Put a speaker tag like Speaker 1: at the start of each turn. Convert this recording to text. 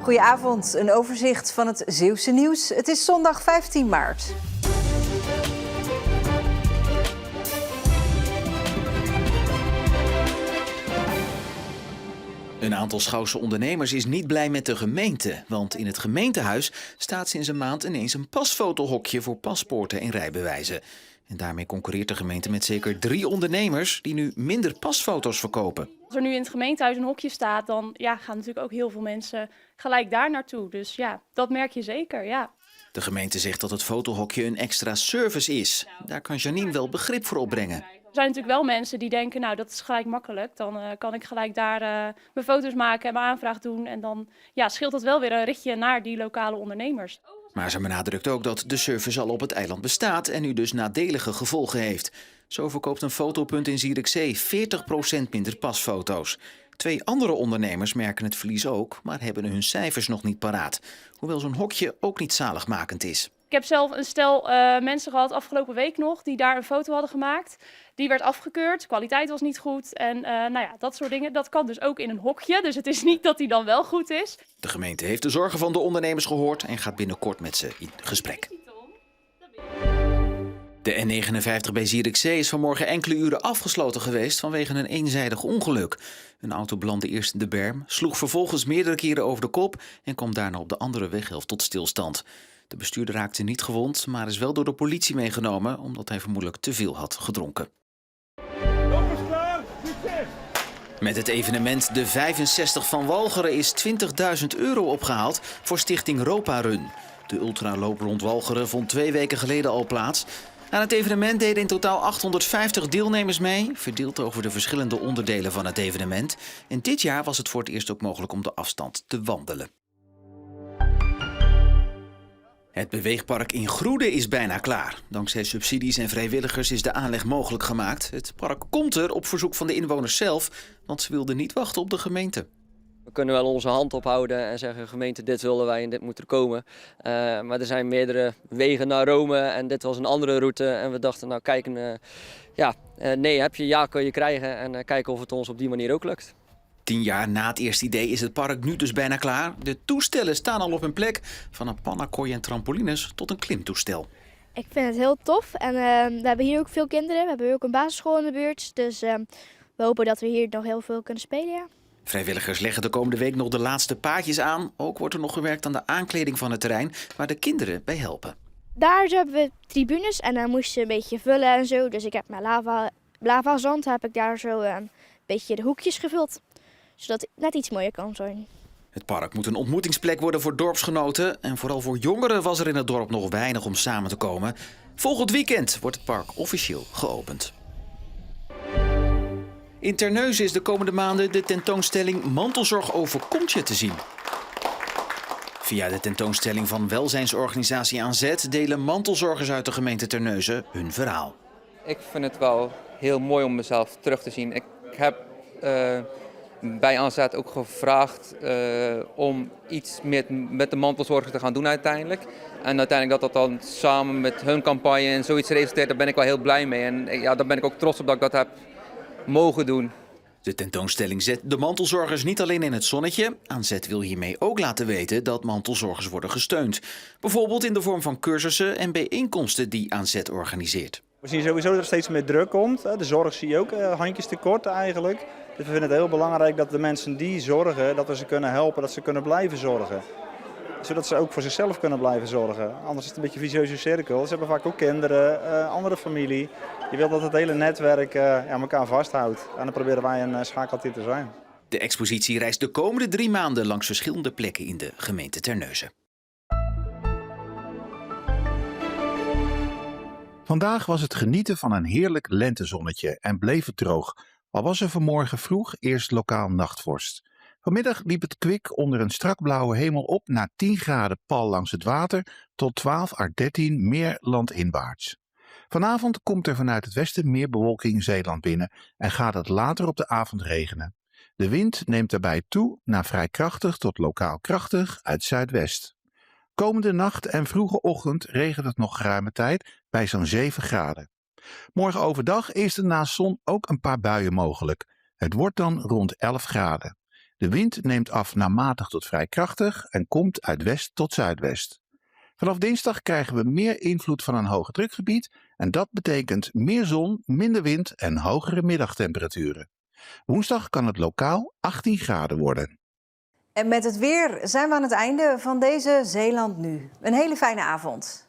Speaker 1: Goedenavond, een overzicht van het Zeeuwse nieuws. Het is zondag 15 maart.
Speaker 2: Een aantal Schouwse ondernemers is niet blij met de gemeente. Want in het gemeentehuis staat sinds een maand ineens een pasfotohokje voor paspoorten en rijbewijzen. En daarmee concurreert de gemeente met zeker 3 ondernemers die nu minder pasfoto's verkopen.
Speaker 3: Als er nu in het gemeentehuis een hokje staat, dan gaan natuurlijk ook heel veel mensen gelijk daar naartoe. Dus ja, dat merk je zeker, ja.
Speaker 2: De gemeente zegt dat het fotohokje een extra service is. Daar kan Janine wel begrip voor opbrengen.
Speaker 3: Er zijn natuurlijk wel mensen die denken, nou dat is gelijk makkelijk. Dan kan ik gelijk daar mijn foto's maken en mijn aanvraag doen. En dan scheelt dat wel weer een ritje naar die lokale ondernemers.
Speaker 2: Maar ze benadrukt ook dat de service al op het eiland bestaat en nu dus nadelige gevolgen heeft. Zo verkoopt een fotopunt in Zierikzee 40% minder pasfoto's. 2 andere ondernemers merken het verlies ook, maar hebben hun cijfers nog niet paraat. Hoewel zo'n hokje ook niet zaligmakend is.
Speaker 3: Ik heb zelf een stel mensen gehad afgelopen week nog die daar een foto hadden gemaakt. Die werd afgekeurd, de kwaliteit was niet goed en dat soort dingen. Dat kan dus ook in een hokje, dus het is niet dat die dan wel goed is.
Speaker 2: De gemeente heeft de zorgen van de ondernemers gehoord en gaat binnenkort met ze in gesprek. De N59 bij Zierikzee is vanmorgen enkele uren afgesloten geweest vanwege een eenzijdig ongeluk. Een auto belandde eerst in de berm, sloeg vervolgens meerdere keren over de kop en kwam daarna op de andere weghelft tot stilstand. De bestuurder raakte niet gewond, maar is wel door de politie meegenomen omdat hij vermoedelijk te veel had gedronken. Met het evenement De 65 van Walcheren is €20.000 opgehaald voor stichting Ropa Run. De ultraloop rond Walcheren vond 2 weken geleden al plaats. Aan het evenement deden in totaal 850 deelnemers mee, verdeeld over de verschillende onderdelen van het evenement. En dit jaar was het voor het eerst ook mogelijk om de afstand te wandelen. Het beweegpark in Groede is bijna klaar. Dankzij subsidies en vrijwilligers is de aanleg mogelijk gemaakt. Het park komt er op verzoek van de inwoners zelf, want ze wilden niet wachten op de gemeente.
Speaker 4: We kunnen wel onze hand ophouden en zeggen, gemeente, dit willen wij en dit moet er komen. Maar er zijn meerdere wegen naar Rome en dit was een andere route. En we dachten, nou kijken, nee heb je, ja kun je krijgen en kijken of het ons op die manier ook lukt.
Speaker 2: 10 jaar na het eerste idee is het park nu dus bijna klaar. De toestellen staan al op hun plek, van een pannakooi en trampolines tot een klimtoestel.
Speaker 5: Ik vind het heel tof en we hebben hier ook veel kinderen. We hebben ook een basisschool in de buurt, dus we hopen dat we hier nog heel veel kunnen spelen, ja.
Speaker 2: Vrijwilligers leggen de komende week nog de laatste paadjes aan. Ook wordt er nog gewerkt aan de aankleding van het terrein, waar de kinderen bij helpen.
Speaker 5: Daar hebben we tribunes en daar moesten ze een beetje vullen en zo. Dus ik heb met lavazand heb ik daar zo een beetje de hoekjes gevuld. Zodat het net iets mooier kan zijn.
Speaker 2: Het park moet een ontmoetingsplek worden voor dorpsgenoten. En vooral voor jongeren was er in het dorp nog weinig om samen te komen. Volgend weekend wordt het park officieel geopend. In Terneuzen is de komende maanden de tentoonstelling Mantelzorg overkomt je te zien. Via de tentoonstelling van welzijnsorganisatie Aan Zet delen mantelzorgers uit de gemeente Terneuzen hun verhaal.
Speaker 6: Ik vind het wel heel mooi om mezelf terug te zien. Ik heb bij Aan Zet ook gevraagd om iets met de mantelzorgers te gaan doen uiteindelijk. En uiteindelijk dat dan samen met hun campagne en zoiets resulteert, daar ben ik wel heel blij mee. En ja, daar ben ik ook trots op dat ik dat heb mogen doen.
Speaker 2: De tentoonstelling zet de mantelzorgers niet alleen in het zonnetje. Aan Zet wil hiermee ook laten weten dat mantelzorgers worden gesteund. Bijvoorbeeld in de vorm van cursussen en bijeenkomsten die Aan Zet organiseert.
Speaker 7: We zien sowieso dat er steeds meer druk komt. De zorg zie je ook handjes tekort eigenlijk. Dus we vinden het heel belangrijk dat de mensen die zorgen, dat we ze kunnen helpen, dat ze kunnen blijven zorgen. Zodat ze ook voor zichzelf kunnen blijven zorgen. Anders is het een beetje een vicieuze cirkel. Ze hebben vaak ook kinderen, andere familie. Je wilt dat het hele netwerk elkaar vasthoudt. En dan proberen wij een schakeltje te zijn.
Speaker 2: De expositie reist de komende 3 maanden langs verschillende plekken in de gemeente Terneuzen.
Speaker 8: Vandaag was het genieten van een heerlijk lentezonnetje en bleef het droog. Al was er vanmorgen vroeg eerst lokaal nachtvorst. Vanmiddag liep het kwik onder een strak blauwe hemel op naar 10 graden pal langs het water tot 12 à 13 meer landinwaarts. Vanavond komt er vanuit het westen meer bewolking Zeeland binnen en gaat het later op de avond regenen. De wind neemt daarbij toe naar vrij krachtig tot lokaal krachtig uit zuidwest. Komende nacht en vroege ochtend regent het nog geruime tijd bij zo'n 7 graden. Morgen overdag is er naast zon ook een paar buien mogelijk. Het wordt dan rond 11 graden. De wind neemt af naar matig tot vrij krachtig en komt uit west tot zuidwest. Vanaf dinsdag krijgen we meer invloed van een hoge drukgebied en dat betekent meer zon, minder wind en hogere middagtemperaturen. Woensdag kan het lokaal 18 graden worden.
Speaker 1: En met het weer zijn we aan het einde van deze Zeeland Nu. Een hele fijne avond.